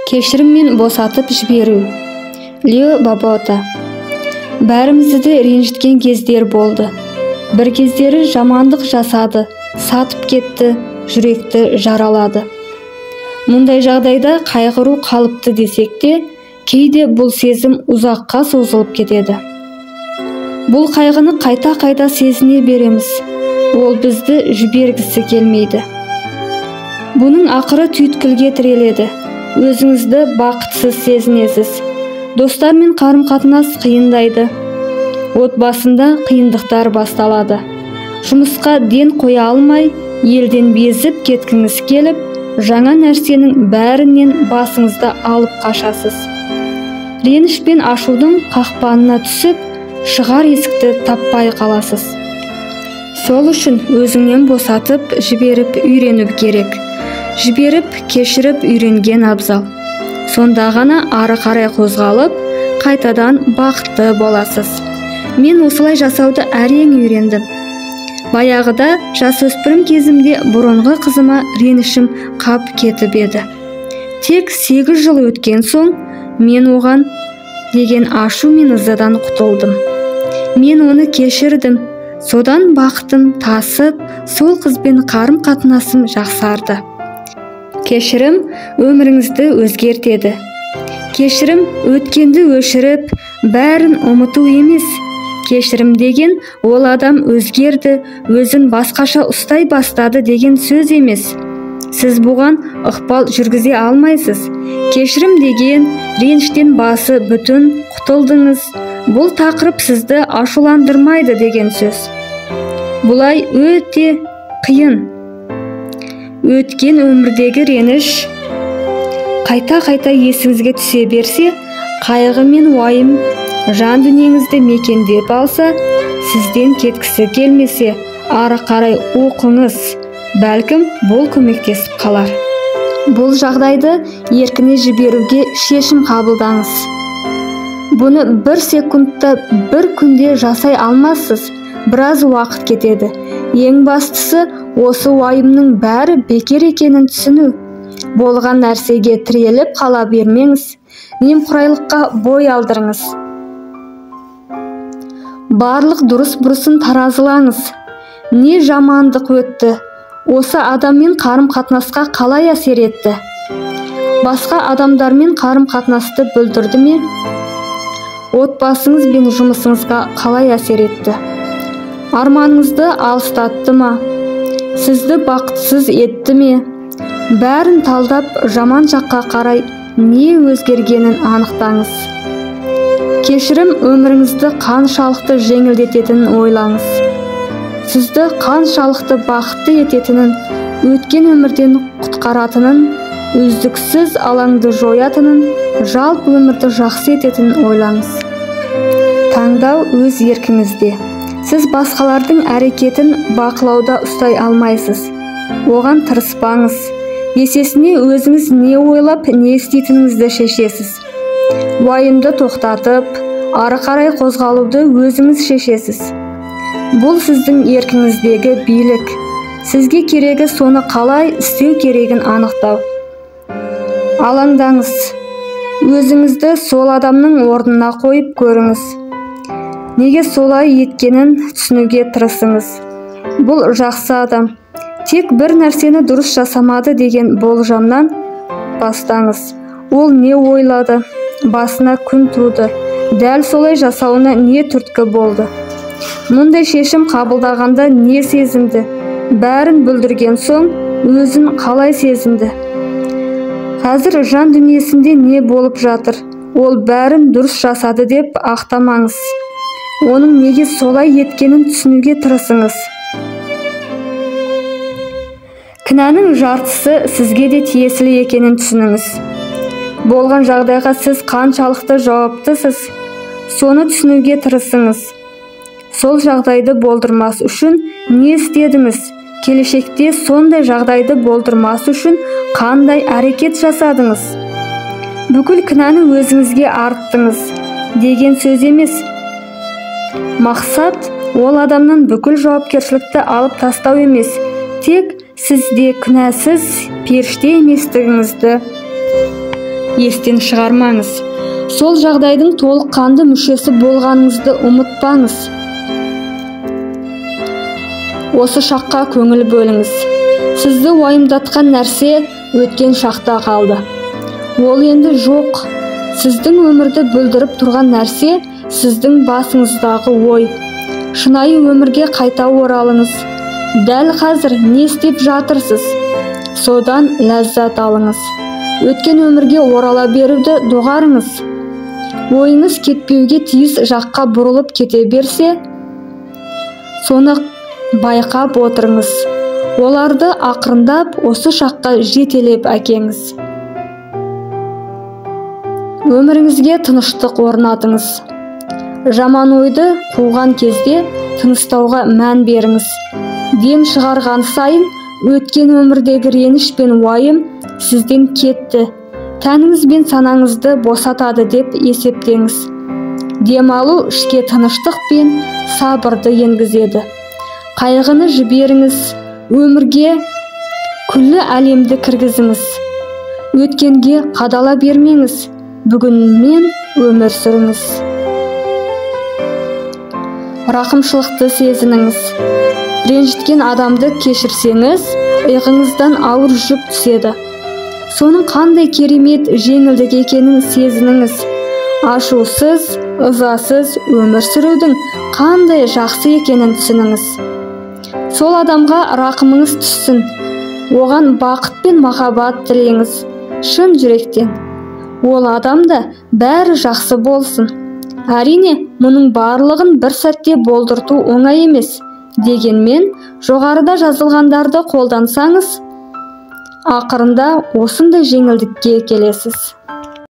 Кешіріммен босатып жіберу. Лео Бабота. Бәрімізді де ренжіткен кездер болды. Бір кездері жамандық жасады, сатып кетті, жүректі жаралады. Мұндай жағдайда қайғыру қалыпты десек те, кейде бұл сезім ұзаққа созылып кетеді. Бұл қайғыны қайта сезіне береміз. Ол бізді жібергісі келмейді. Бұның ақыры түйткілге тіреледі. Өзіңізді бақытсыз сезінесіз. Достармен қарым-қатынас қиындайды. Отбасында қиындықтар басталады. Жұмысқа ден қоя алмай, елден безіп кеткіңіз келіп, жаңа нәрсенің бәрінен басыңызды алып қашасыз. Реніш пен ашудың қақпанына түсіп, шығар есікті таппай қаласыз. Сол үшін өзіңнен босатып, жіберіп үйреніп керек. Жіберіп, кешіріп үйренген абзал. Сонда ғана ары қарай қозғалып, қайтадан бақытты боласыз. Мен осылай жасауды әрең үйрендім. Баяғыда жасөспірім кезімде бұрынғы қызыма ренішім қап кетіп еді. Тек 8 жыл өткен соң, мен оған деген ашу мен ызадан құтылдым. Мен оны кешірдім. Содан бақытым тасып, сол қызбен қарым-қатынасым жақсарды. Кешірім өміріңізді өзгертеді. Кешірім өткенді өшіріп, бәрін ұмыту емес. Кешірім деген ол адам өзгерді, өзін басқаша ұстай бастады деген сөз емес. Сіз бұған ықпал жүргізе алмайсыз. Кешірім деген реніштен басы бүтін құтылдыңыз. Бұл тақырып сізді ашуландырмайды деген сөз. Бұлай өте қиын. Өткен өмірдегі реніш қайта есіңізге түсе берсе, қайғы мен уайым жан дүниеңізді мекендеп алса, сізден кеткісі келмесе, ары қарай оқыңыз. Бәлкім бұл көмектесіп қалар. Бұл жағдайды еркіне жіберуге шешім қабылдаңыз. Бұны 1 секундта, 1 күнде жасай алмассыз. Біраз уақыт кетеді. Ең бастысы, осы уайымның бәрі бекер екенін түсіну. Болған нәрсеге тіреліп қала бермеңіз. Немқұрайлыққа бой алдырыңыз. Барлық дұрыс-бұрысын таразылаңыз. Не жамандық өтті? Осы адаммен қарым-қатынасқа қалай әсер етті? Басқа адамдармен қарым-қатынасты бүлдірді ме? Отбасыңыз бен жұмысыңызға қалай әсер етті? Арманыңызды алыстатты ма? Сізді бақытсыз етті ме? Бәрін талдап, жаман жаққа қарай не өзгергенін анықтаңыз. Кешірім өміріңізді қаншалықты жеңілдететінін ойлаңыз. Сізді қаншалықты бақытты ететінін, өткен өмірден құтқаратынын, үздіксіз алаңды жоятынын, жалпы өмірді жақсы ететінін ойлаңыз. Таңдау өз еркіңізде. Сіз басқалардың әрекетін бақылауда ұстай алмайсыз. Оған тырыспаңыз. Есесіне өзіңіз не ойлап, не істейтініңізді шешесіз. Уайымды тоқтатып, ары қарай қозғалуды өзіңіз шешесіз. Бұл сіздің еркіңіздегі билік. Сізге керегі соны қалай істеу керегін анықтау. Алаңдаңыз. Өзіңізді сол адамның орнына қойып көріңіз. Неге солай еткенін түсінуге тырысыңыз. Бұл жақсы адам. Тек бір нәрсені дұрыс жасамады деген болжамнан бастаңыз. Ол не ойлады? Басына күн туды. Дәл солай жасауына не түрткі болды? Мұндай шешім қабылдағанда не сезінді? Бәрін бүлдірген соң өзін қалай сезінді? Қазір жан дүниесінде не болып жатыр? Ол бәрін дұрыс жасады деп ақтамаңыз. Оның неге солай еткенін түсінуге тырысыңыз. Кінәнің жартысы сізге де тиесілі екенін түсініңіз. Болған жағдайға сіз қаншалықты жауаптысыз, соны түсінуге тырысыңыз. Сол жағдайды болдырмас үшін не істедіңіз? Келешекте сондай жағдайды болдырмас үшін қандай әрекет жасадыңыз? Бүкіл кінәні өзіңізге арттыңыз деген сөз емес. Мақсат ол адамнан бүкіл жауапкершілікті алып тастау емес, тек сізде күнәсіз періште еместігіңізді естен шығармаңыз. Сол жағдайдың толыққанды мүшесі болғаныңызды ұмытпаңыз. Осы шаққа көңіл бөліңіз. Сізді уайымдатқан нәрсе өткен шақта қалды. Ол енді жоқ. Сіздің өмірді бүлдіріп тұрған нәрсе сіздің басыңыздағы ой. Шынайы өмірге қайта оралыңыз. Дәл қазір не істеп жатырсыз? Содан ләззат алыңыз. Өткен өмірге орала беруді доғарыңыз. Ойыңыз кетпеуге тиіс жаққа бұрылып кете берсе, соны байқап отырыңыз. Оларды ақырындап осы шаққа жетелеп әкеңіз. Өміріңізге тыныштық орнатыңыз. Жаман ойды қуған кезде тыныстауға мән беріңіз. Дем шығарған сайын өткен өмірдегі реніш пен уайым сізден кетті. Тәніңіз бен санаңызды босатады деп есептеңіз. Демалу ішке тыныштық пен сабырды енгізеді. Қайғыны жіберіңіз, өмірге күллі әлемді кіргізіңіз. Өткенге қадала бермеңіз, бүгінмен өмір сүріңіз. Рақымшылықты сезініңіз. Ренжіткен адамды кешірсеңіз, иығыңыздан ауыр жүк түседі. Соның қандай керемет жеңілдік екенін сезініңіз. Ашусыз, ызасыз өмір сүрудің қандай жақсы екенін түсініңіз. Сол адамға рақымыңыз түссін. Оған бақыт пен махаббат тілеңіз. Шын жүректен. Ол адамда бәрі жақсы болсын. Әрине, мұның барлығын бір сәтте болдырту оңай емес. Дегенмен, жоғарыда жазылғандарды қолдансаңыз, ақырында осындай жеңілдікке келесіз.